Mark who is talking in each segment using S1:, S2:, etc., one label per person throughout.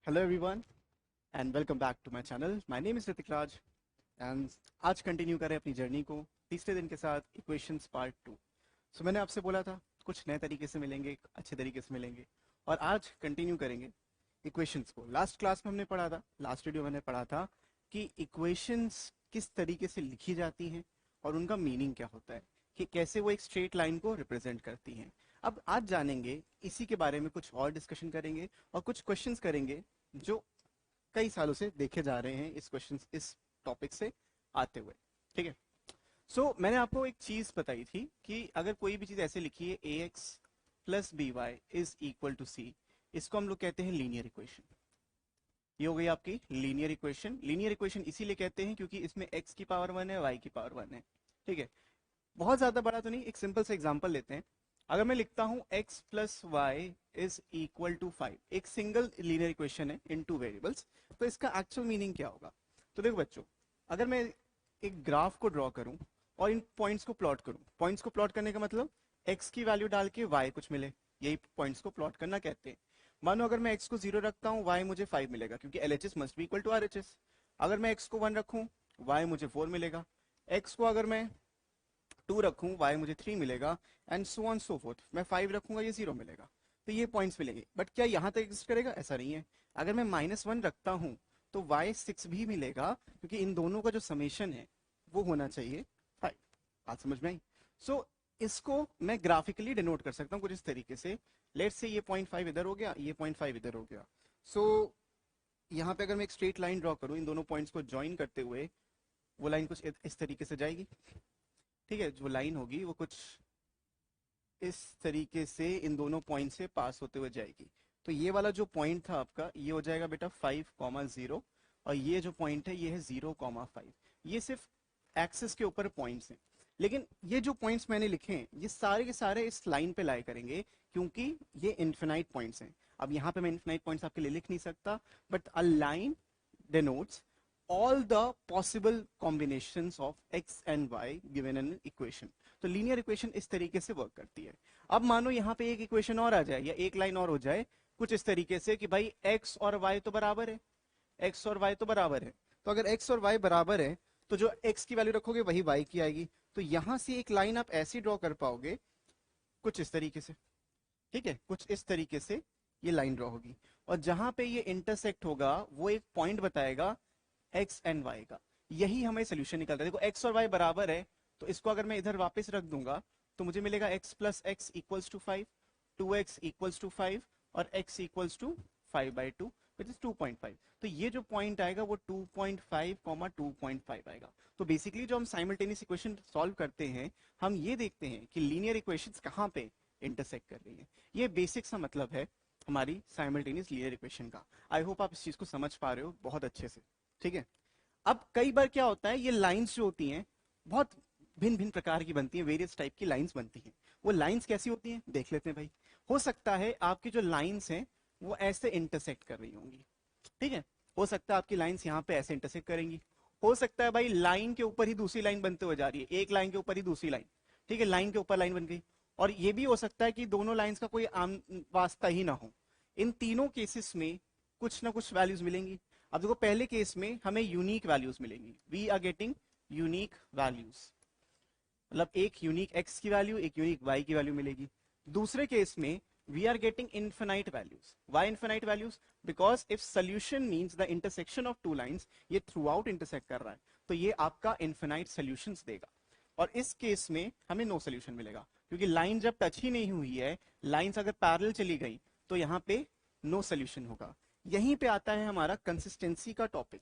S1: Hello everyone and welcome back to my channel. My name is Hritik Raj and आज continue करें अपनी journey को तीसरे दिन के साथ इक्वेशंस पार्ट 2। सो मैंने आपसे बोला था कुछ नए तरीके से मिलेंगे, अच्छे तरीके से मिलेंगे और आज कंटिन्यू करेंगे इक्वेशंस को। लास्ट क्लास में हमने पढ़ा था, लास्ट वीडियो मैंने पढ़ा था कि इक्वेशंस किस तरीके से लिखी जाती हैं और उनका मीनिंग क्या होता है, कि कैसे वो एक स्ट्रेट लाइन को रिप्रेजेंट करती हैं। अब आज जानेंगे इसी के बारे में, कुछ और डिस्कशन करेंगे और कुछ क्वेश्चंस करेंगे जो कई सालों से देखे जा रहे हैं इस टॉपिक से आते हुए। ठीक है। मैंने आपको एक चीज बताई थी कि अगर कोई भी चीज ऐसे लिखी है A X plus B Y is equal to C, इसको हम लोग कहते हैं लीनियर इक्वेशन। ये हो गई आपकी लीनियर इक्वेशन। लीनियर इक्वेशन इसीलिए कहते हैं क्योंकि इसमें एक्स की पावर 1 है, वाई की पावर 1 है। ठीक है। बहुत ज्यादा बड़ा तो नहीं, एक सिंपल सा एग्जांपल लेते हैं। अगर मैं लिखता हूं x plus Y is equal to 5, एक सिंगल लीनियर इक्वेशन है इन टू वेरिएबल्स, तो इसका एक्चुअल मीनिंग क्या होगा? तो देखो बच्चों, अगर मैं एक ग्राफ को ड्रॉ करूं और इन पॉइंट्स को प्लॉट करूं, पॉइंट्स को प्लॉट करने का मतलब x की वैल्यू डाल के y कुछ मिले, यही पॉइंट्स को प्लॉट करना कहते हैं। मानो अगर मैं x को 0 रखता हूं, y मुझे 5 मिलेगा क्योंकि LHS must be equal to RHS। अगर मैं x को 1 रखूं, y मुझे 4 मिलेगा। x को अगर मैं 2 रखूं, y मुझे 3 मिलेगा and so on so fourth. मैं 5 रखूंगा, ये 0 मिलेगा। तो ये पॉइंट्स मिलेंगे। बट क्या यहाँ तक एग्जिस्ट करेगा? ऐसा नहीं है। अगर मैं -1 रखता हूँ तो y 6 भी मिलेगा क्योंकि इन दोनों का जो समेशन है वो होना चाहिए 5। बात समझ में आई? इसको मैं ग्राफिकली डिनोट कर सकता हूँ कुछ इस तरीके से। लेट्स से ये 0.5 इधर हो गया, ये 0.5 इधर हो गया। यहाँ पे अगर मैं एक स्ट्रेट लाइन ड्रॉ करूँ इन दोनों पॉइंट्स को ज्वाइन करते हुए, वो लाइन कुछ इस तरीके से जाएगी। ठीक है। जो लाइन होगी वो कुछ इस तरीके से इन दोनों पॉइंट से पास होते हुए जाएगी। तो ये वाला जो पॉइंट था आपका, ये हो जाएगा बेटा 5,0, और ये जो पॉइंट है ये है 0,5। ये सिर्फ एक्सिस के ऊपर पॉइंट्स हैं। लेकिन ये जो पॉइंट्स मैंने लिखे हैं ये सारे के सारे इस लाइन पे लाई करेंगे क्योंकि ये इन्फिनाइट पॉइंट्स हैं। अब यहाँ पे मैं इन्फिनाइट पॉइंट्स आपके लिए लिख नहीं सकता, but a line denotes all the possible combinations of x and y given in an equation। तो लीनियर इक्वेशन इस तरीके से वर्क करती है। अब मानो यहाँ पे एक इक्वेशन और आ जाए या एक लाइन और हो जाए कुछ इस तरीके से कि भाई x और y तो बराबर है, x और y तो बराबर है। तो अगर x और y बराबर है तो जो x की वैल्यू रखोगे वही y की आएगी। तो यहां से एक लाइन आप ऐसी ड्रॉ कर पाओगे कुछ इस तरीके से। ठीक है। कुछ इस तरीके से ये लाइन ड्रॉ होगी और जहां पे ये इंटरसेक्ट होगा वो एक पॉइंट बताएगा एक्स एंड वाई का। यही हमें सोल्यूशन निकलता है। देखो एक्स और वाई बराबर है तो इसको अगर मैं इधर वापस रख दूंगा तो मुझे मिलेगा x plus x equals to 5, 2x equals to 5 और x equals to 5/2 which is 2.5। तो ये जो पॉइंट आएगा वो 2.5, 2.5 आएगा। तो बेसिकली जो हम साइमल्टेनियस इक्वेशन सॉल्व करते हैं, हम ये देखते हैं कि लीनियर इक्वेशंस कहाँ पे इंटरसेक्ट कर रही है। ये बेसिक सा मतलब है हमारी साइमल्टेनियस लीनियर इक्वेशन का। आई होप आप इस चीज को समझ पा रहे हो बहुत अच्छे से। ठीक है। अब कई बार क्या होता है, ये लाइंस जो होती हैं बहुत भिन्न भिन्न प्रकार की बनती हैं, वेरियस टाइप की लाइंस बनती हैं। वो लाइंस कैसी होती हैं देख लेते हैं भाई। हो सकता है आपकी जो लाइंस हैं वो ऐसे इंटरसेक्ट कर रही होंगी। ठीक है। हो सकता है आपकी लाइंस यहाँ पे ऐसे इंटरसेक्ट करेंगी। हो सकता है भाई लाइन के ऊपर ही दूसरी लाइन बनते हुए जा रही है, एक लाइन के ऊपर ही दूसरी लाइन। ठीक है। लाइन के ऊपर लाइन बन गई। और ये भी हो सकता है कि दोनों लाइंस का कोई आम वास्ता ही ना हो। इन तीनों केसेस में कुछ ना कुछ वैल्यूज मिलेंगी। अब देखो पहले केस में हमें यूनिक वैल्यूज मिलेंगी, we are getting unique values, मतलब एक यूनिक एक्स की वैल्यू एक यूनिक वाई की वैल्यू मिलेगी। दूसरे केस में we are getting infinite values. Why infinite values? Because if solution means the intersection of two lines, ये थ्रू आउट इंटरसेक्ट कर रहा है तो ये आपका इन्फिनाइट सोल्यूशंस देगा। और इस केस में हमें नो सोल्यूशन मिलेगा क्योंकि लाइन जब टच ही नहीं हुई है, लाइंस अगर पैरेलल चली गई तो यहाँ पे नो सोल्यूशन होगा। यहीं पे आता है हमारा कंसिस्टेंसी का टॉपिक।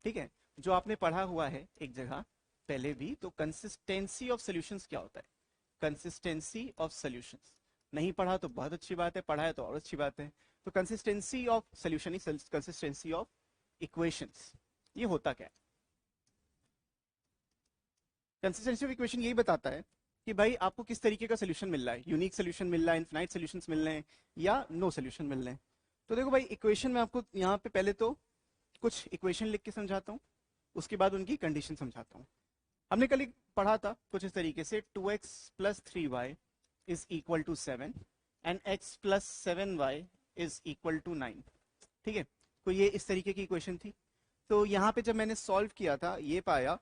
S1: ठीक है। जो आपने पढ़ा हुआ है एक जगह पहले भी, तो कंसिस्टेंसी ऑफ सॉल्यूशंस क्या होता है? कंसिस्टेंसी ऑफ सॉल्यूशंस नहीं पढ़ा तो बहुत अच्छी बात है, पढ़ा है तो और अच्छी बात है। तो consistency of solution is consistency of equations. ये होता क्या है? कंसिस्टेंसी ऑफ इक्वेशन यही बताता है कि भाई आपको किस तरीके का सोल्यूशन मिल रहा है, यूनिक सोल्यूशन मिल रहा है, इनफिनाइट सोल्यूशंस मिल रहे हैं या नो सोल्यूशन मिल रहे हैं। तो देखो भाई इक्वेशन में आपको यहाँ पे पहले तो कुछ इक्वेशन लिख के समझाता हूँ, उसके बाद उनकी कंडीशन समझाता हूँ। हमने कल पढ़ा था कुछ इस तरीके से 2x plus 3y is equal to 7 and x plus 7y is equal to 9। ठीक है। तो ये इस तरीके की इक्वेशन थी। तो यहाँ पे जब मैंने सॉल्व किया था ये पाया,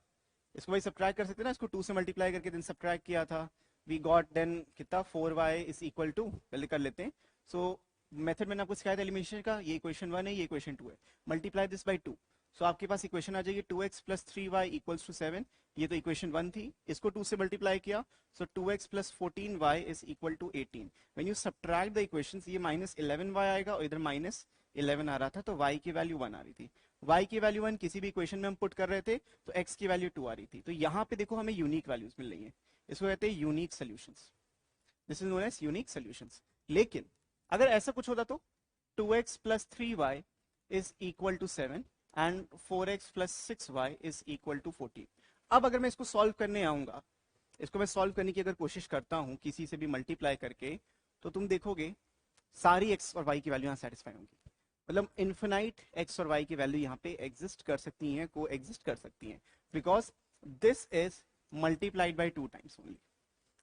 S1: इसको भाई सब्ट्रैक्ट कर सकते हैं ना, इसको 2 से मल्टीप्लाई करके देन सब्ट्रैक्ट किया था, वी गॉट देन कितना 4y इज इक्वल टू, पहले कर लेते हैं। सो मेथड मैंने आपको सिखाया था एलिमिनेशन का, ये इक्वेशन 1 है, ये इक्वेशन 2 है, मल्टीप्लाई दिस बाय 2। सो आपके पास इक्वेशन आ जाएगी 2x plus 3y equals to 7। ये तो इक्वेशन 1 थी, इसको 2 से मल्टीप्लाई किया, so 2x plus 14y is equal to 18। When you subtract the equations, ये माइनस 11y आएगा और इधर माइनस 11 आ रहा था, तो y की वैल्यू 1 आ रही थी। y की वैल्यू 1 किसी भी इक्वेशन में हम पुट कर रहे थे तो x की वैल्यू 2 आ रही थी। तो यहाँ पे देखो हमें यूनिक वैल्यूज मिल रही है, इसको कहते हैं unique solutions, this is known as unique solutions. लेकिन अगर ऐसा कुछ होता तो 2x plus 3y is equal to 7 and 4x plus 6y is equal to 14। अब अगर मैं इसको सॉल्व करने आऊंगा, इसको मैं सॉल्व करने की अगर कोशिश करता हूं किसी से भी मल्टीप्लाई करके, तो तुम देखोगे सारी x और y की वैल्यू यहाँ सेटिस्फाई होंगी। मतलब इन्फिनाइट x और y की वैल्यू यहाँ पे एग्जिस्ट कर सकती हैं, को एग्जिस्ट कर सकती हैं, because this is multiplied by 2 times only.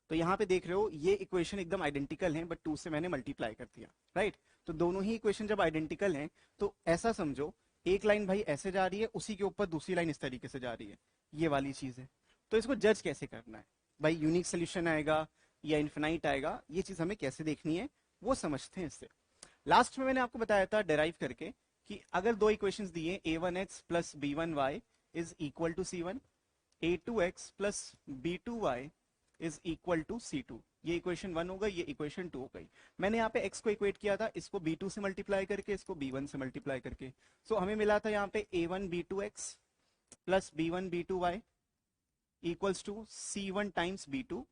S1: तो यहाँ पे देख रहे हो ये इक्वेशन एकदम आइडेंटिकल है, बट 2 से मैंने मल्टीप्लाई कर दिया, राइट। तो दोनों ही इक्वेशन जब आइडेंटिकल हैं तो ऐसा समझो एक लाइन भाई ऐसे जा रही है, उसी के ऊपर दूसरी लाइन इस तरीके से जा रही है, ये वाली चीज है। तो इसको जज कैसे करना है भाई, यूनिक सोल्यूशन आएगा या इन्फिनाइट आएगा, ये चीज हमें कैसे देखनी है वो समझते हैं इससे। लास्ट में मैंने आपको बताया था डेराइव करके कि अगर दो इक्वेशंस दिए a1x plus b1y is equal to c1, a2x plus b2y is equal to c2, ये इक्वेशन 1 हो गई, ये इक्वेशन 2 हो गई। मैंने यहाँ पे x को इक्वेट किया था, इसको b2 से मल्टीप्लाई करके, इसको b1 से मल्टीप्लाई करके। सो हमें मिला था यहाँ पे a1 b2x plus b1 b2y equals to c1 times b2,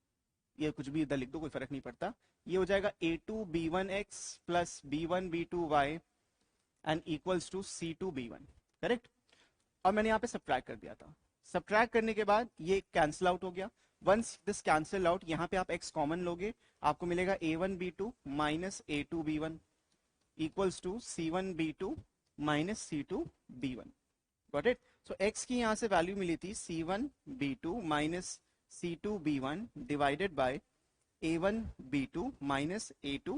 S1: ये कुछ भी इधर लिख दो कोई फर्क नहीं पड़ता। ये हो जाएगा a2 b1x plus b1 b2y and equals to c2 b1, correct. और मैंने यहाँ पे सब्ट्रैक्ट कर दिया था, सब्ट्रैक्ट करने के बाद ये कैंसिल आउट हो गया। वंस दिस कैंसिल आउट, यहाँ पे आप x कॉमन लोगे, आपको मिलेगा a1 b2 minus a2 b1 equals to c1 b2 minus c2 b1, got it. So x की यहाँ से वैल्यू मिली थी c1 b2 minus c2 b1 divided by a1 b2 minus a2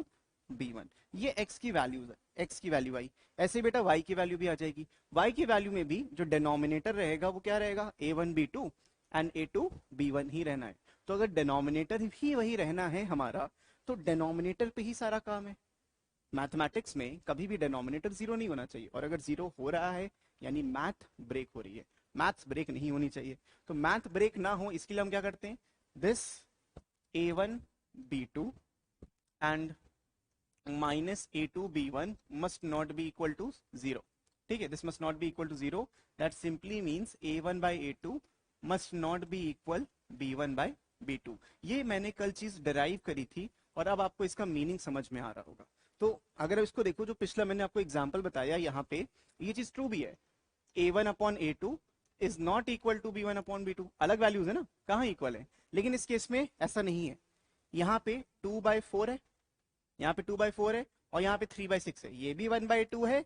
S1: b1, ये x की values है, x की value आई। ऐसे बेटा y की वैल्यू भी आ जाएगी, y की वैल्यू में भी जो डिनोमिनेटर रहेगा वो क्या रहेगा, a1 b2 and a2 b1 ही रहना है। तो अगर डिनोमिनेटर ही वही रहना है हमारा, तो डिनोमिनेटर पे ही सारा काम है। मैथमेटिक्स में कभी भी डिनोमिनेटर जीरो नहीं होना चाहिए, और अगर जीरो हो रहा है यानी मैथ ब्रेक हो रही है, मैथ्स ब्रेक नहीं होनी चाहिए। तो मैथ ब्रेक ना हो इसके लिए हम क्या करते हैं, this a1 b2 and minus a2 b1 must not be equal to 0, ठीक है, this must not be equal to 0, that simply means a1 by a2 must not be equal b1 by b2। ये मैंने कल चीज derive करी थी और अब आपको इसका मीनिंग समझ में आ रहा होगा। तो अगर इसको देखो, जो पिछला मैंने आपको एग्जांपल बताया यहाँ पे, ये चीज ट्रू भी है, a1 upon a2 is not equal to b1 upon b2, अलग वैल्यूज है ना, कहाँ इक्वल है। लेकिन इस केस में ऐसा नहीं है, यहाँ पे 2/4 है, यहाँ पे 2/4 है, और यहाँ पे 3/6 है, ये भी 1/2 है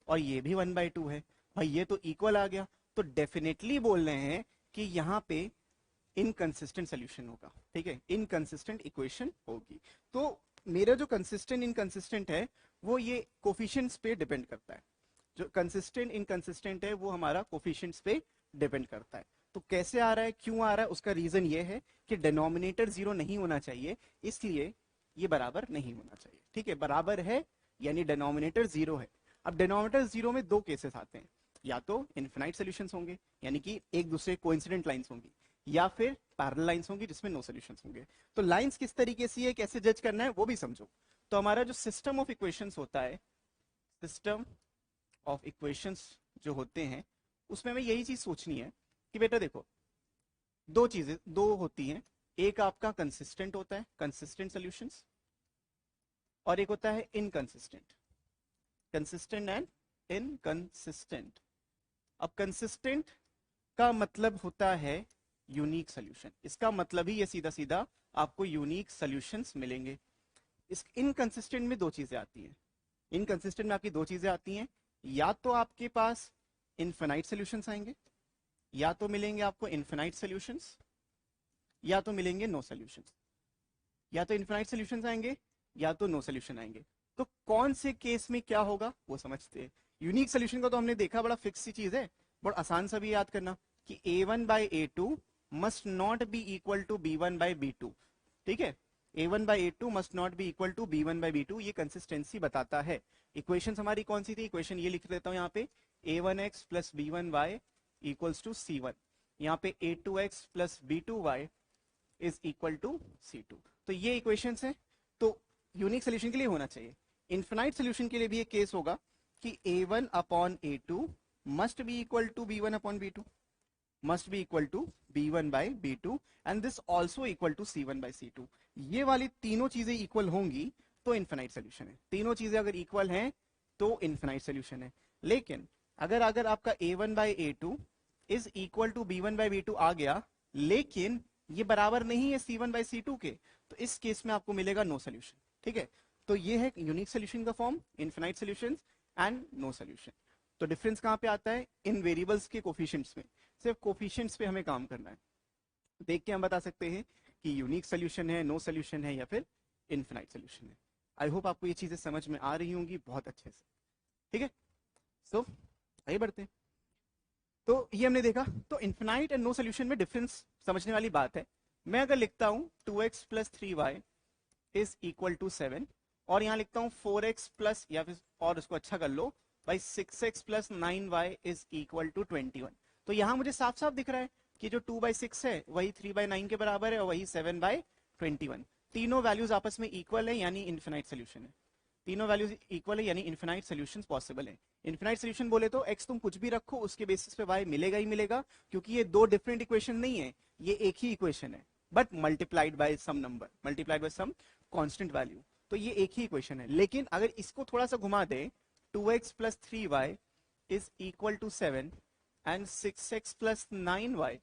S1: और ये भी 1/2 है, भाई ये तो इक्वल आ गया। तो डेफिनेटली बोल रहे हैं कि यहाँ पे इनकंसिस्टेंट सोल्यूशन होगा, ठीक है, इनकंसिस्टेंट इक्वेशन होगी। तो मेरा जो कंसिस्टेंट इनकंसिस्टेंट है वो ये कोफिशिएंट्स पे डिपेंड करता है, जो कंसिस्टेंट इनकंसिस्टेंट है वो हमारा कोफिशिएंट्स पे डिपेंड करता है। तो कैसे आ रहा है, क्यों आ रहा है, उसका रीजन ये है कि डिनोमिनेटर जीरो नहीं होना चाहिए, इसलिए ये बराबर नहीं होना चाहिए, ठीक है। बराबर है यानी डिनोमिनेटर जीरो है। अब डिनोमिनेटर जीरो में दो केसेस आते हैं, या तो इनफिनाइट सॉल्यूशंस होंगे यानी कि एक दूसरे कोइंसिडेंट लाइंस होंगी, या फिर पैरेलल लाइंस होंगी जिसमें नो सॉल्यूशंस होंगे। तो लाइंस किस तरीके से है, कैसे जज करना है वो भी समझो। तो हमारा जो सिस्टम ऑफ इक्वेशंस होता है, सिस्टम ऑफ इक्वेशंस जो होते हैं, उसमें हमें यही चीज सोचनी है कि बेटा देखो दो चीजें दो होती हैं, एक आपका कंसिस्टेंट होता है, कंसिस्टेंट सॉल्यूशंस, और एक होता है इनकंसिस्टेंट, कंसिस्टेंट एंड इनकंसिस्टेंट। अब कंसिस्टेंट का मतलब होता है यूनिक सॉल्यूशन, इसका मतलब ही ये सीधा सीधा आपको यूनिक सॉल्यूशंस मिलेंगे। इस इनकंसिस्टेंट में दो चीजें आती हैं, इनकंसिस्टेंट में आपकी दो चीजें आती हैं, या तो आपके पास इनफिनाइट सॉल्यूशंस आएंगे, या तो मिलेंगे आपको इनफिनाइट सॉल्यूशंस, या तो मिलेंगे नो सॉल्यूशंस, या तो इनफिनाइट सॉल्यूशंस आएंगे या तो नो सॉल्यूशन आएंगे। तो कौन से केस में क्या होगा वो समझते हैं। यूनिक सोल्यूशन का तो हमने देखा, बड़ा फिक्स सी चीज है, बड़ा आसान सा भी याद करना कि a1 by a2 must not be equal to b1 by b2। ठीक है, a1 by a2 must not be equal to b1 by b2, ये कंसिस्टेंसी बताता है। इक्वेशन हमारी कौन सी थी? इक्वेशन ये लिख देता हूँ यहाँ पे, a1x plus b1y equals to c1, यहाँ पे a2x plus b2y is equal to c2। तो ये इक्वेशंस हैं। तो यूनिक सोल्यूशन के लिए होना चाहिए। इनफिनाइट सोल्यूशन के लिए भी एक केस होगा कि a1 upon a2 must be equal to b1 upon b2, must be equal to b1 by b2 and this also equal to c1 by c2। ये वाली तीनों चीजें इक्वल होंगी तो इनफिनाइट सोल्यूशन है। तीनों चीजें अगर इक्वल हैं तो इनफिनाइट सोल्यूशन है। लेकिन अगर अगर आपका a1 by a2 is equal to b1 by b2 आ गया, लेकिन ये बराबर नहीं है c1 by c2 के, तो इस केस में आपको मिलेगा नो सोल्यूशन। ठीक है, तो ये है यूनिक सोल्यूशन का form, infinite solutions and no solution. तो डिफरेंस कहाँ पे आता है? इन वेरिएबल्स के कोफिशिएंट्स में। सिर्फ कोफिशिएंट्स पे हमें काम करना है, देख के हम बता सकते हैं कि यूनिक सोल्यूशन है, नो सोल्यूशन है या फिर इनफिनाइट सोल्यूशन है। आई होप आपको ये चीजें समझ में आ रही होंगी बहुत अच्छे से। ठीक है, सो आगे बढ़ते हैं। तो ये हमने देखा, तो इनफिनाइट एंड नो सोल्यूशन में डिफरेंस समझने वाली बात है। मैं अगर लिखता हूं 2x plus 3y is equal to 7 और यहाँ लिखता हूँ 4x प्लस, या फिर और उसको अच्छा कर लो भाई, 6x plus 9y is equal to 21, तो यहाँ मुझे साफ साफ दिख रहा है कि जो 2/6 है वही 3/9 के बराबर है और वही 7/21। तीनों वैल्यूज आपस में इक्वल है, यानी इनफिनाइट सोल्यूशन है। तीनों वैल्यूज इक्वल है यानी इनफिनाइट सोल्यूशंस पॉसिबल है। इनफिनाइट सोल्यूशन बोले तो x तुम कुछ भी रखो उसके बेसिस पे y मिलेगा ही मिलेगा, क्योंकि ये दो डिफरेंट इक्वेशन नहीं है, ये एक ही इक्वेशन है, but multiplied by some number, multiplied by some constant value. तो ये एक ही इक्वेशन है। लेकिन अगर इसको थोड़ा सा घुमा दे, 2x plus 3y is equal to 7 and 6x plus 9y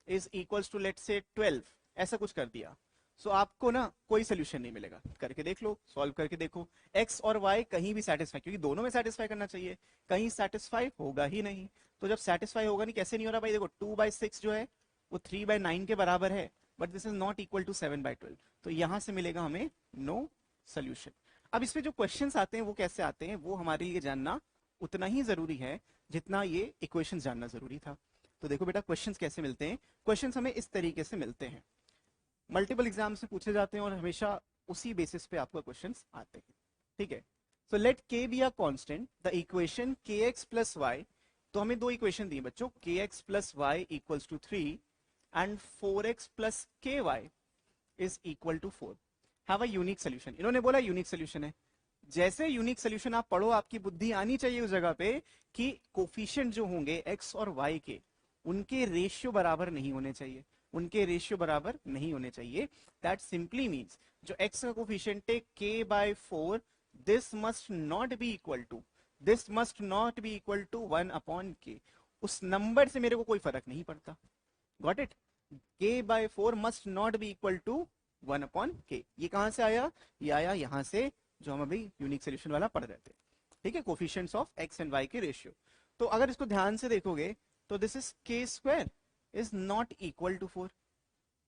S1: is equals to let's say 12, ऐसा कुछ कर दिया, सो आपको ना कोई सोल्यूशन नहीं मिलेगा। करके देख लो, सॉल्व करके देखो, x और y कहीं भी सेटिस्फाई, क्योंकि दोनों में सेटिस्फाई करना चाहिए, कहीं सेटिस्फाई होगा ही नहीं। तो जब सेटिस्फाई होगा नहीं, कैसे नहीं हो रहा भाई? देखो 2/6 जो है वो 3/9 के बराबर है, but this is not equal to 7/12, तो यहां से मिलेगा हमें नो सोल्यूशन। अब इसमें जो क्वेश्चंस आते हैं वो कैसे आते हैं, वो हमारे लिए जानना उतना ही जरूरी है जितना ये इक्वेशंस जानना जरूरी था। तो देखो बेटा, क्वेश्चंस कैसे मिलते हैं? क्वेश्चंस हमें इस तरीके से मिलते हैं, मल्टीपल एग्जाम से पूछे जाते हैं और हमेशा उसी बेसिस पे आपको क्वेश्चंस आते हैं। ठीक है, so let K be a constant, the equation K X plus Y, तो हमें दो इक्वेशन दी बच्चों, K X plus Y equals to 3 and 4x plus K Y is equal to 4 have a unique solution. इन्होंने बोला unique solution है। जैसे unique solution आप पढ़ो, आपकी बुद्धि आनी चाहिए उस जगह पे कि कोफिशिएंट जो होंगे x और y के, उनके रेशियो बराबर नहीं होने चाहिए, उनके रेशियो बराबर नहीं होने चाहिए। दैट सिंपली मीन्स जो x का कोफिशिएंट है k/4, this must not be equal to, this must not be equal to 1/k। उस नंबर से मेरे को कोई फर्क नहीं पड़ता। Got it? k/4 must not be equal to 1/k। ये कहां से आया? ये आया यहां से जो हम अभी यूनिक सोल्यूशन वाला पढ़ रहे थे। ठीक है, coefficients of x and y के रेशियो। तो अगर इसको ध्यान से देखोगे तो this is k square is not equal to 4,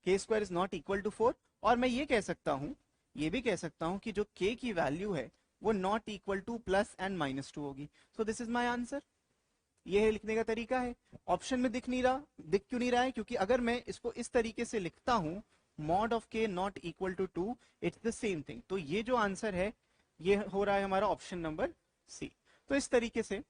S1: k square is not equal to 4। और मैं ये कह सकता हूं, ये भी कह सकता हूं कि जो k की वैल्यू है वो not equal two plus and minus 2 होगी। So this is my answer. ये है लिखने का तरीका है। ऑप्शन में दिख नहीं रहा, दिख क्यों नहीं रहा है? क्योंकि अगर मैं इसको इस तरीके से लिखता हूं, mod of k not equal to 2, it's the same thing. तो ये जो आंसर है ये हो रहा है हमारा ऑप्शन नंबर सी। तो इस तरीके से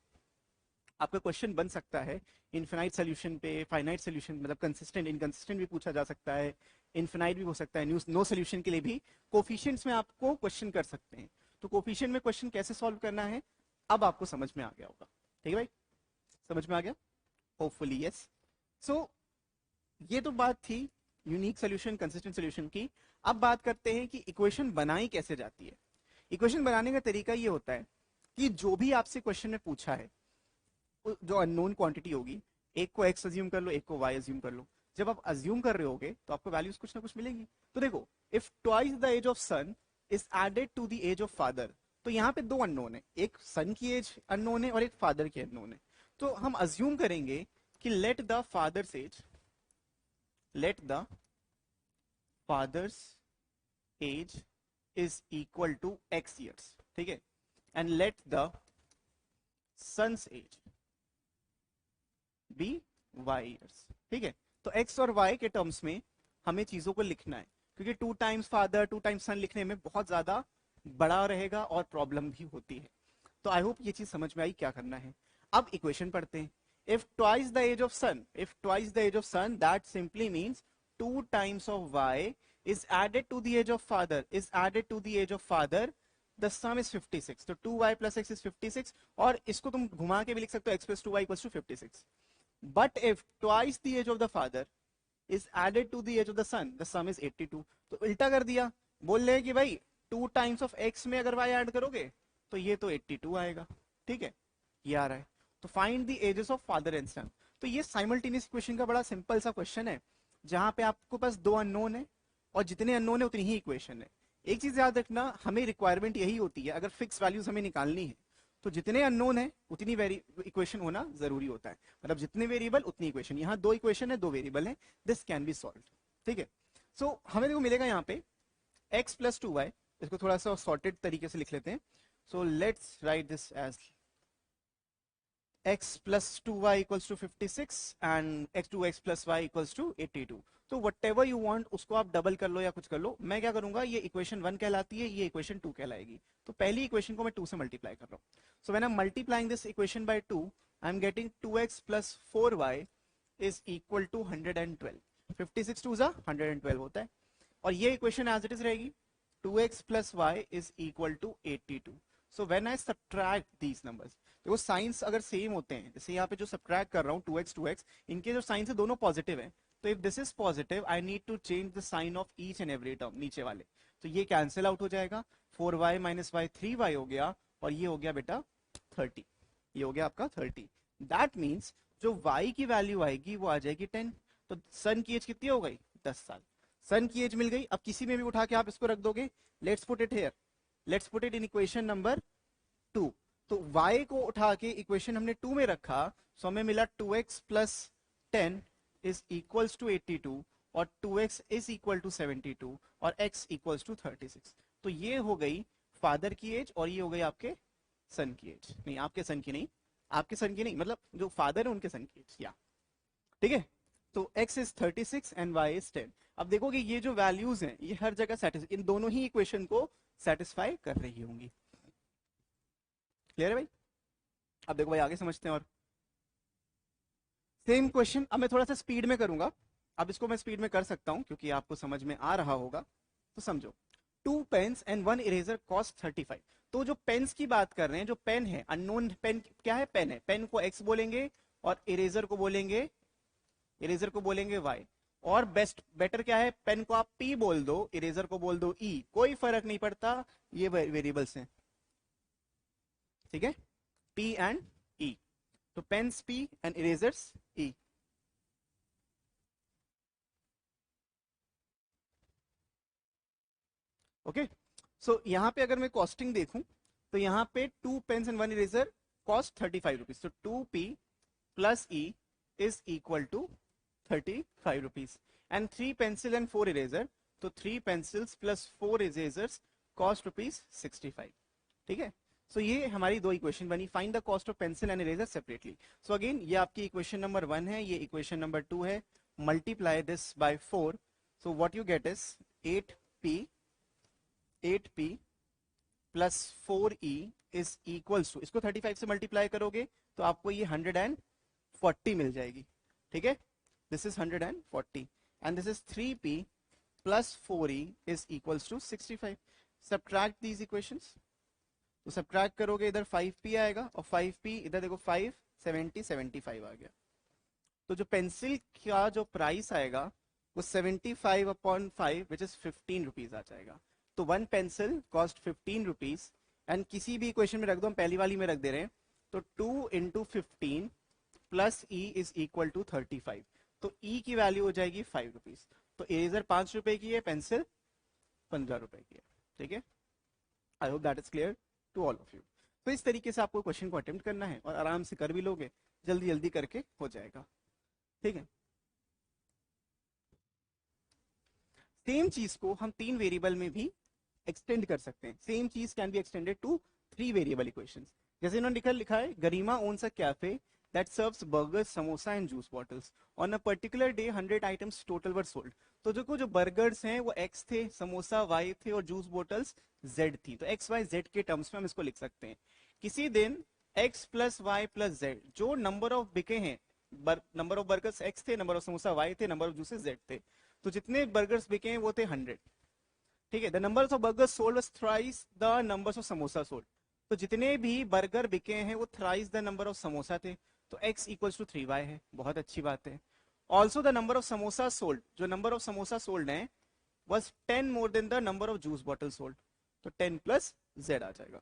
S1: आपका क्वेश्चन बन सकता है इनफिनाइट सोल्यूशन पे, फाइनाइट सोल्यूशन, मतलब कंसिस्टेंट इनकंसिस्टेंट भी पूछा जा सकता है, इनफिनाइट भी हो सकता है, नो सोल्यूशन के लिए भी कोफिशिएंट्स में आपको क्वेश्चन कर सकते हैं। तो कोफिशिएंट में क्वेश्चन कैसे सॉल्व करना है अब आपको समझ में आ गया होगा। ठीक है भाई, समझ में आ गया? Hopefully yes. सो ये तो बात थी यूनिक सोल्यूशन, कंसिस्टेंट सोल्यूशन की। अब बात करते हैं कि इक्वेशन बनाई कैसे जाती है। इक्वेशन बनाने का तरीका ये होता है कि जो भी आपसे क्वेश्चन में पूछा है, जो अननोन क्वांटिटी होगी, एक को x अज्यूम कर लो, एक को y अज्यूम कर लो। जब आप अज्यूम कर रहे होगे तो आपको वैल्यूज कुछ ना कुछ मिलेंगी। तो देखो, if twice the age of son is added to the age of father, तो यहाँ पे दो अननोन है, एक सन की एज अननोन है और एक फादर की अननोन है। तो हम अज्यूम करेंगे कि let the father's age, let the father's age is equal to x years. ठीक है, and let the son's age, be y years. ठीक है, तो एक्स और वाई के टर्म्स में हमें चीजों को लिखना है, क्योंकि 2 टाइम्स फादर 2 टाइम्स सन लिखने में बहुत ज्यादा बड़ा रहेगा और प्रॉब्लम भी होती है। तो आई होप ये चीज समझ में आई क्या करना है। अब इक्वेशन पढ़ते हैं। If twice the age of son, if twice the age of son, that simply means 2 times of y is added to the age of father, is added to the age of father, the sum is 56। तो 2y plus x is 56, और इसको तुम घुमा के भी लिख सकते हो x plus 2y equals to 56। But if twice the age of the father is added to the age of the son, the sum is 82। तो उल्टा कर दिया, बोल रहे हैं कि भाई 2 टाइम्स ऑफ x में अगर y ऐड करोगे तो ये तो 82 आएगा। ठीक है, ये आ रहा है। तो find the ages of father and son. तो ये साइमल्टेनियस इक्वेशन का बड़ा सिंपल सा क्वेश्चन है, जहां पे आपको पास 2 अननोन है, और जितने अननोन है उतनी ही इक्वेशन है। एक चीज याद रखना, हमें रिक्वायरमेंट यही होती है, अगर फिक्स वैल्यूज हमें निकालनी है तो जितने अननोन है उतनी इक्वेशन होना जरूरी होता है। मतलब जितने वेरिएबल उतनी इक्वेशन। यहाँ 2 इक्वेशन है, 2 वेरिएबल है, दिस कैन बी सॉल्व। ठीक है, सो हमें देखो मिलेगा यहाँ पे x प्लस 2y। इसको थोड़ा सा सॉर्टेड तरीके से लिख लेते हैं। So let's write this age x plus 2y equals to 56 and x2x plus y equals to 82। तो whatever you want उसको आप डबल कर लो या कुछ कर लो। मैं क्या करूंगा, ये इक्वेशन 1 कहलाती है, ये इक्वेशन 2 कहलाएगी। तो पहली इक्वेशन को मैं 2 से मल्टीप्लाई कर रहा हूँ। So when I am multiplying this equation by 2, I am getting 2x plus 4y is equal to 112। 56 2 जा 112 होता है, और ये इक्वेशन एज इट इज रहेगी, 2x plus y is equal to 82। So when I subtract these numbers, देखो science अगर same होते हैं, जैसे यहाँ पे जो सब्ट्रैक्ट कर रहा हूँ 2x इनके जो साइंस है दोनों पॉजिटिव है, तो if this is positive I need to change the sign of each and every term नीचे वाले। तो ये कैंसिल आउट हो जाएगा, 4y माइनस वाई 3y हो गया, और ये हो गया बेटा 30। ये हो गया आपका 30। दैट मीन्स जो y की वैल्यू आएगी वो आ जाएगी 10। तो सन की एज कितनी हो गई, 10 साल। सन की एज मिल गई। अब किसी में भी उठा के आप इसको रख दोगे। Let's put it here, let's put it in equation number 2। तो y को उठा के इक्वेशन हमने 2 में रखा, सो हमें मिला 2x plus 10 is equals to 82, और 2x इज इक्वल टू 72, और x इक्वल्स टू 36। तो ये हो गई फादर की एज, और ये हो गई आपके सन की एज। नहीं, आपके सन की नहीं, आपके सन की नहीं, मतलब जो फादर है उनके सन की एज। या ठीक है, तो x is 36 and y is 10। अब देखोगे ये जो वैल्यूज हैं ये हर जगह इन दोनों ही इक्वेशन को सेटिस्फाई कर रही होंगी। क्लियर है भाई? अब देखो भाई आगे समझते हैं। और सेम क्वेश्चन अब मैं थोड़ा सा स्पीड में करूंगा। अब इसको मैं स्पीड में कर सकता हूं क्योंकि आपको समझ में आ रहा होगा। तो समझो, 2 पेन्स एंड 1 इरेजर कॉस्ट 35। तो जो पेन्स की बात कर रहे हैं, जो पेन है अननोन पेन, क्या है, पेन है, पेन को x बोलेंगे और इरेजर को बोलेंगे, इरेजर को बोलेंगे y। और बेटर क्या है, पेन को आप p बोल दो, इरेजर को बोल दो e, कोई फर्क नहीं पड़ता, ये वेरिएबल्स हैं। ठीक है, P एंड E। तो pens P and erasers E। Okay, so यहाँ पे अगर मैं कॉस्टिंग देखूं तो यहाँ पे 2 pens and 1 eraser cost 35 rupees. तो 2p plus E is equal to 35 rupees. And 3 pencil and 4 eraser, तो 3 pencils plus 4 erasers cost rupees 65। ठीक है, सो ये हमारी 2 इक्वेशन बनी। Find the cost of pencil and eraser separately. So again ये आपकी equation number 1 है, ये इक्वेशन नंबर 2 है। Multiply this by 4, so what you get is 8p plus 4e is equals to, इसको 35 से मल्टीप्लाई करोगे तो आपको ये 140 मिल जाएगी। ठीक है, this is 140 and this is 3p plus 4e is equals to 65। Subtract these equations, तो सब्ट्रैक्ट करोगे इधर 5p आएगा, और 5p इधर देखो 5 70 75 आ गया। तो जो पेंसिल का जो प्राइस आएगा वो 75 अपॉन 5 विच इज 15 रुपीज आ जाएगा। तो 1 पेंसिल कॉस्ट 15 रुपीज। एंड किसी भी इक्वेशन में रख दो, हम पहली वाली में रख दे रहे हैं, तो 2 into 15 plus e is equal to 35। तो e की वैल्यू हो जाएगी 5 रुपीज। तो इरेजर 5 रुपए की है, पेंसिल 15 रुपए की है। ठीक है, I hope that is clear to all of you. तो इस तरीके से आपको क्वेश्चन को अटेम्प्ट करना है और आराम से कर भी लोगे, जल्दी जल्दी करके हो जाएगा। ठीक है, सेम चीज को हम 3 वेरिएबल में भी एक्सटेंड कर सकते हैं। सेम चीज can be extended to 3 variable equations. जैसे इन्होंने लिखा है Garima owns a cafe that serves burgers samosa and juice bottles on a particular day 100 items total were sold. तो देखो जो बर्गर्स हैं वो एक्स थे, समोसा वाई थे और जूस बॉटल्स जेड थी। तो एक्स वाई जेड के टर्म्स में हम इसको लिख सकते हैं। किसी दिन x plus y plus z जो नंबर ऑफ बिके हैं, नंबर ऑफ बर्गर्स एक्स थे, नंबर ऑफ समोसा वाई थे, नंबर ऑफ जूसेस जेड थे। तो जितने बर्गर्स बिके हैं वो थे 100। ठीक है, the number of burgers sold was thrice the number of samosa sold. तो जितने भी बर्गर बिके हैं वो thrice the number of samosa थे। तो x इक्वल्स टू 3y है, बहुत अच्छी बात है। Also the number of samosa sold, जो नंबर ऑफ समोसा सोल्ड है was 10 more than the number of juice bottle sold. तो 10 प्लस जेड आ जाएगा।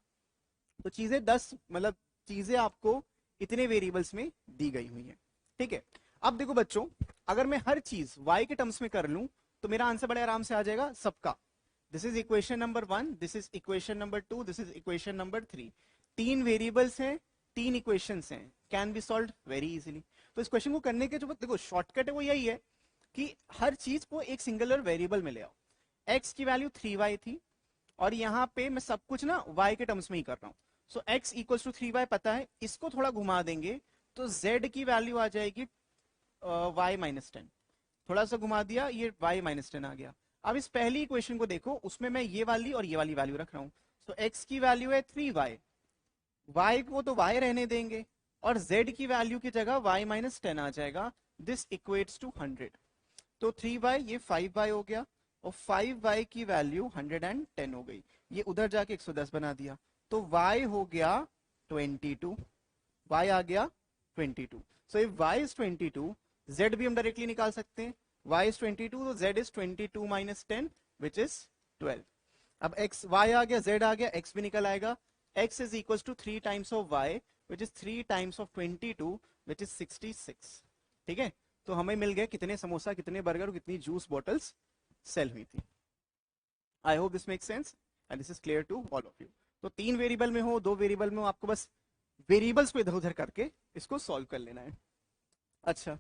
S1: तो चीजें 10 मतलब चीजें आपको इतने वेरिएबल्स में दी गई हुई हैं। ठीक है, अब देखो बच्चों, अगर मैं हर चीज y के टर्म्स में कर लूं तो मेरा आंसर बड़े आराम से आ जाएगा सबका। This is equation number 1, this is equation number 2, this is equation number 3। तीन वेरिएबल्स हैं, तीन इक्वेशंस हैं, can be solved very easily. तो इस क्वेश्चन को करने के जो देखो शॉर्टकट है वो यही है कि हर चीज को एक सिंगुलर वेरिएबल में ले आओ। x की वैल्यू 3y थी और यहाँ पे मैं सब कुछ ना y के टर्म्स में ही कर रहा हूँ। सो x इक्वल्स टू 3y पता है, इसको थोड़ा घुमा देंगे तो z की वैल्यू आ जाएगी y माइनस 10। थोड़ा सा घुमा दिया, ये y माइनस 10 आ गया। अब इस पहली इक्वेशन को देखो, उसमें मैं ये वाली और ये वाली वैल्यू रख रहा हूँ। तो x की वैल्यू है 3y, y को तो y रहने देंगे और z की वैल्यू की जगह y माइनस 10 आ जाएगा। This equates to 100। तो 3y ये 5y हो गया और 5y की वैल्यू 110 हो गई। ये उधर जाके 110 बना दिया तो y हो गया 22, y आ गया 22। So if y is 22, z भी हम डायरेक्टली निकाल सकते हैं। y इज 22 तो z is 22 minus 10 which is 12। अब x y आ गया, z आ गया, x भी निकल आएगा। x is equal to 3 times of y which is 3 times of 22 which is 66। ठीक है, तो हमें मिल गए कितने समोसा, कितने बर्गर, कितनी जूस बॉटल्स सेल हुई थी। I hope this make sense and this is clear to all of you. तो तीन वेरिएबल में हो, दो वेरिएबल में हो, आपको बस वेरिएबल्स को इधर उधर करके इसको सॉल्व कर लेना है। अच्छा,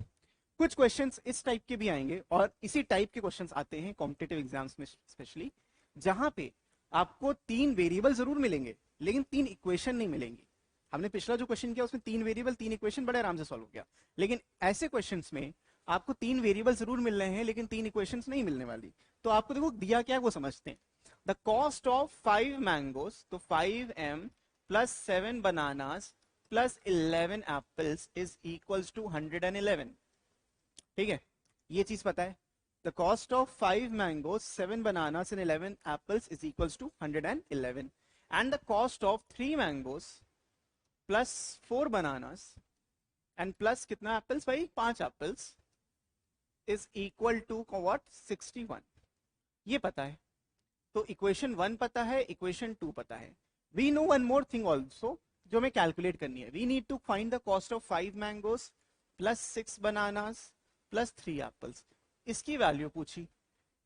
S1: कुछ क्वेश्चंस इस टाइप के भी आएंगे और इसी टाइप के क्वेश्चंस आते हैं कॉम्पिटिटिव एग्जाम्स में स्पेशली, जहां पे आपको तीन वेरिएबल जरूर मिलेंगे लेकिन तीन इक्वेशन नहीं मिलेंगी। हमने पिछला जो क्वेश्चन किया उसमें तीन वेरिएबल तीन इक्वेशन बड़े आराम से सॉल्व हो गया, लेकिन ऐसे क्वेश्चंस में आपको तीन वेरिएबल जरूर मिल रहे हैं लेकिन तीन इक्वेशंस नहीं मिलने वाली। तो आपको देखो दिया क्या है वो समझते हैं। द कॉस्ट ऑफ 5 मैंगोज, तो 5m plus 7 bananas plus 11 apples is equals to 111। ठीक है, ये चीज पता है। The cost of 5 mangoes 7 bananas and 11 apples is equals to 111 and the cost of 3 mangoes plus 4 bananas and plus कितना apples भाई, 5 apples is equal to what, 61। ये पता है। तो इक्वेशन 1 पता है, इक्वेशन 2 पता है। We know one more thing also जो हमें कैलकुलेट करनी है। We need to find the cost of 5 mangoes plus 6 bananas plus 3 apples. इसकी वैल्यू पूछी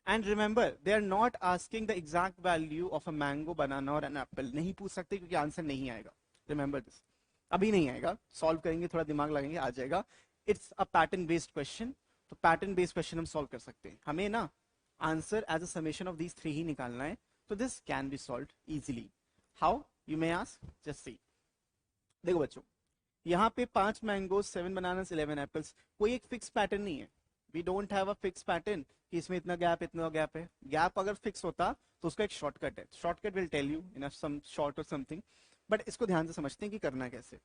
S1: and remember they are not asking the exact value of a mango, banana और an Apple. नहीं पूछ सकते क्योंकि आंसर नहीं आएगा। रिमेंबर दिस, अभी नहीं आएगा, सॉल्व करेंगे, थोड़ा दिमाग लगाएंगे, आ जाएगा। It's a pattern based question. तो पैटर्न बेस्ड क्वेश्चन हम सॉल्व कर सकते हैं। हमें ना answer as a summation of these three ही निकालना है। तो this can be solved easily. How, you may ask, just see. देखो बच्चों, यहाँ पे 5 मैंगोज 7 बनानास 11 एप्पल्स, कोई एक फिक्स पैटर्न नहीं है। We don't have a fix pattern कि इसमें इतना गैप है। गैप अगर फिक्स होता तो उसका एक शॉर्टकट है। Shortcut will tell you in some short और समथिंग, बट इसको ध्यान से समझते हैं कि करना कैसे।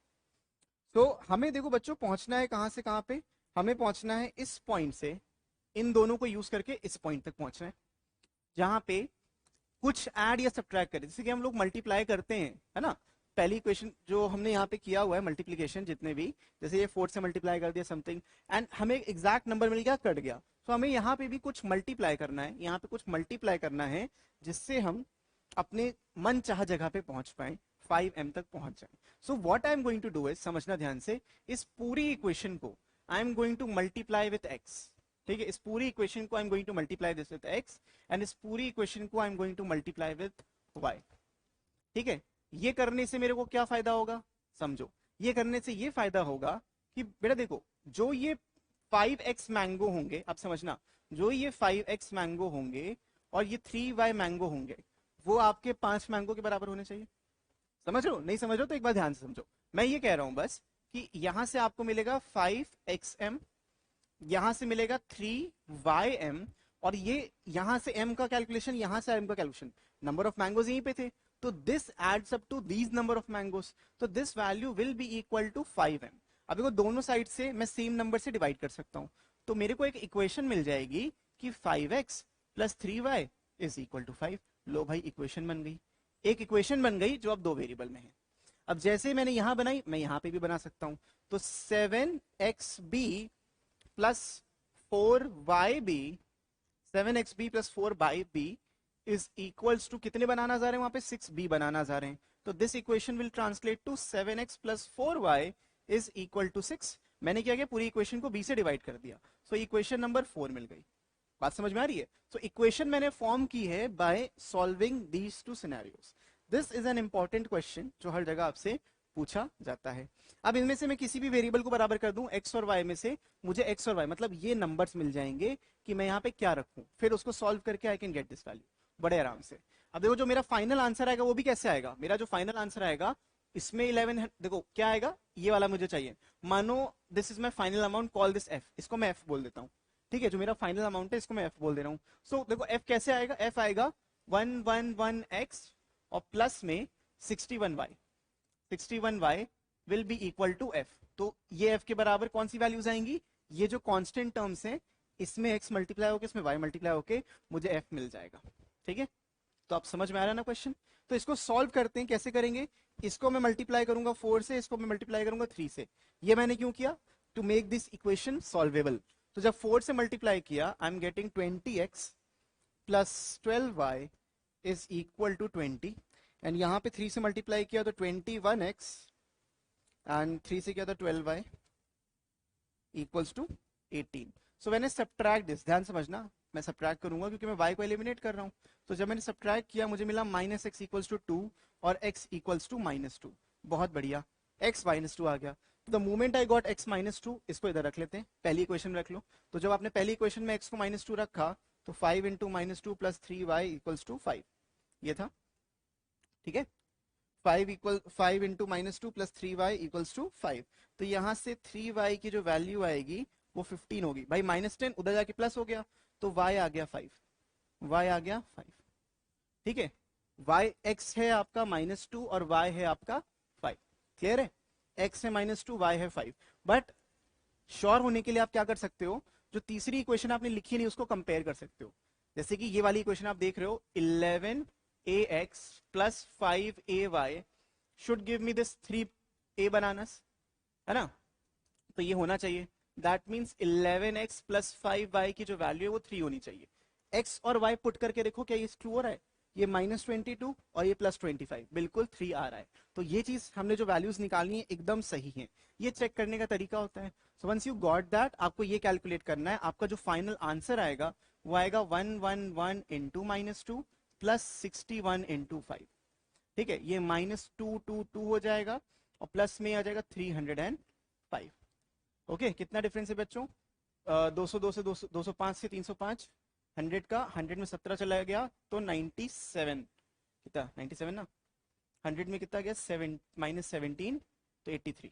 S1: तो हमें देखो बच्चों पहुंचना है कहां से कहां पे, हमें पहुंचना है इस पॉइंट से इन दोनों को यूज करके इस पॉइंट तक पहुंचना है, जहां पे कुछ ऐड या सब्ट्रैक्ट करें। जैसे कि हम लोग मल्टीप्लाई करते हैं, है ना। पहली इक्वेशन जो हमने यहाँ पे किया हुआ है मल्टीप्लीकेशन, जितने भी, जैसे ये 4 से मल्टीप्लाई कर दिया समथिंग एंड हमें एग्जैक्ट नंबर मिल गया, कट गया। तो हमें यहाँ पे भी कुछ मल्टीप्लाई करना है, यहाँ पे कुछ मल्टीप्लाई करना है जिससे हम अपने मन चाह जगह पे पहुंच पाए, 5m तक पहुंच जाए। So what I am going to do is, समझना ध्यान से, इस पूरी इक्वेशन को I am going to multiply with x। ठीक है, इस पूरी इक्वेशन को I am going to multiply this with x and इस पूरी इक्वेशन को I am going to multiply with y। ठीक है, ये करने से मेरे को क्या फायदा होगा, समझो। ये करने से ये फायदा होगा कि बेटा देखो, जो ये 5x मैंगो होंगे, अब समझना, जो ये 5x मैंगो होंगे और ये 3y मैंगो होंगे, वो आपके 5 मैंगो के बराबर होने चाहिए। समझ रहे हो? नहीं समझ रहे हो तो एक बार ध्यान से समझो। मैं ये कह रहा हूं बस कि यहां से आपको मिलेगा 5xm, यहां से मिलेगा 3ym, और ये यहां से m का कैलकुलेशन, यहां से m का कैलकुलेशन, नंबर ऑफ मैंगोज यहीं पे थे, तो this adds up to these number of mangoes, तो this value will be equal to 5m। अब देखो दोनों साइड से मैं सेम नंबर से डिवाइड कर सकता हूं, तो मेरे को एक इक्वेशन मिल जाएगी कि 5x plus 3y is equal to 5। लो भाई इक्वेशन बन गई, एक इक्वेशन बन गई जो अब दो वेरिएबल में है। अब जैसे मैंने यहां बनाई मैं यहां पे भी बना सकता हूं, तो 7xb plus 4yb, 7xb plus 4yb is equals to कितने बनाना चाह रहे हैं वहां पे, 6b बनाना चाह रहे हैं, तो this equation will translate to 7x plus 4y is equal to 6। मैंने क्या किया, पूरी इक्वेशन को b से डिवाइड कर दिया, सो इक्वेशन नंबर 4 मिल गई। बात समझ में आ रही है? सो इक्वेशन मैंने फॉर्म की है by solving these two scenarios. This is an important question जो हर जगह आपसे पूछा जाता है। अब इनमें से मैं किसी भी वेरिएबल को बराबर कर दूं x और y में से, मुझे x और y मतलब ये नंबर्स मिल जाएंगे कि मैं यहाँ पे क्या रखूं, फिर उसको सॉल्व करके I can get this value बड़े आराम से। अब देखो जो मेरा फाइनल आंसर आएगा वो भी कैसे आएगा, मेरा जो फाइनल आंसर आएगा इसमें 11, देखो क्या आएगा, ये वाला मुझे चाहिए। मानो this is my final amount, call this f, इसको मैं f बोल देता हूँ, ठीक है? जो मेरा फाइनल अमाउंट है इसको मैं f बोल दे रहा हूँ। सो देखो f कैसे आएगा, f आएगा 111x और प्लस में 61y, 61y will be equal to f। तो ये f के बराबर कौन सी वैल्यूज आएंगी, ये जो कांस्टेंट टर्म्स हैं इसमें x मल्टीप्लाई होकर इसमें y मल्टीप्लाई होकर मुझे f मिल जाएगा, ठीक है? तो आप समझ में आ रहा है ना क्वेश्चन? तो इसको सॉल्व करते हैं, कैसे करेंगे, इसको मैं मल्टीप्लाई करूंगा 4 से, इसको मैं मल्टीप्लाई करूंगा 3 से। ये मैंने क्यों किया, to make this equation solvable. तो जब 4 से मल्टीप्लाई किया I am getting 20x plus 12y is equal to 20, and यहाँ पे 3 से मल्टीप्लाई किया तो 21x एंड 3 से किया तो 12y इक्वल्स टू 18। सो मैंने सब्ट्रैक्ट दिस, ध्यान समझना, मैं सब्ट्रैक्ट करूंगा क्योंकि मैं y को एलिमिनेट कर रहा हूं। तो जब मैंने सब्ट्रैक्ट किया मुझे मिला माइनस एक्स इक्वल्स टू 2 और x इक्वल्स टू माइनस 2। बहुत बढ़िया, x माइनस 2 आ गया। The moment I got x minus 2, इसको इधर रख लेते हैं, पहली इक्वेशन रख लो। तो जब आपने पहली इक्वेशन में x को माइनस 2 रखा तो 5 into minus 2 plus 3y equals to 5, ये था, ठीक है? 5 into minus 2 plus 3y equals to 5। तो यहां से 3y की जो वैल्यू आएगी वो 15 होगी। भाई माइनस 10 उधर जाके प्लस हो गया तो y आ गया 5, y आ गया 5, ठीक है? x है आपका माइनस 2 और y है आपका 5, क्लियर है? x है माइनस 2, y है 5। बट श्योर होने के लिए आप क्या कर सकते हो, जो तीसरी इक्वेशन आपने लिखी नहीं उसको कंपेयर कर सकते हो। जैसे कि ये वाली इक्वेशन आप देख रहे हो, 11ax plus 5ay should give me this 3a bananas, है ना? तो ये होना चाहिए, that means 11x plus 5y की जो वैल्यू है वो 3 होनी चाहिए। x और y पुट करके देखो क्या ये ट्रू हो रहा है, ये -22 और ये +25, बिल्कुल 3 आ रहा है। तो ये चीज हमने जो वैल्यूज निकालनी है एकदम सही है, ये चेक करने का तरीका होता है। So once you got that, आपको ये कैलकुलेट करना है, आपका जो फाइनल आंसर आएगा वो आएगा 111 इंटू माइनस 2 प्लस 61 इंटू 5, ठीक है? ये -222 हो जाएगा और प्लस में आ जाएगा 305। ओके, कितना डिफरेंस है बच्चों? 200 से 205 से 305, 100 का 100 में 17 चला गया तो 97, कितना 97 ना, 100 में कितना गया, 7 माइनस 17 तो 83,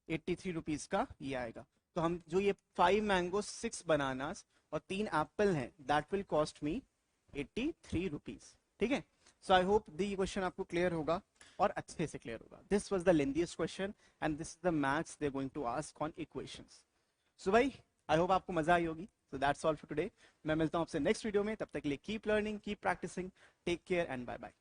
S1: 83 रुपीज का ये आएगा। तो हम जो ये 5 मैंगो 6 बनानास और 3 एप्पल हैं, that will cost me 83 rupees, ठीक है? So I hope the question आपको क्लियर होगा और अच्छे से क्लियर होगा। This was the lengthiest question and this is the maths they are going to ask on equations. So भाई आई होप आपको मजा आई होगी। So that's all for today. मैं मिलता हूं आपसे नेक्स्ट वीडियो में, तब तक के लिए keep learning, keep practising, take care and bye bye.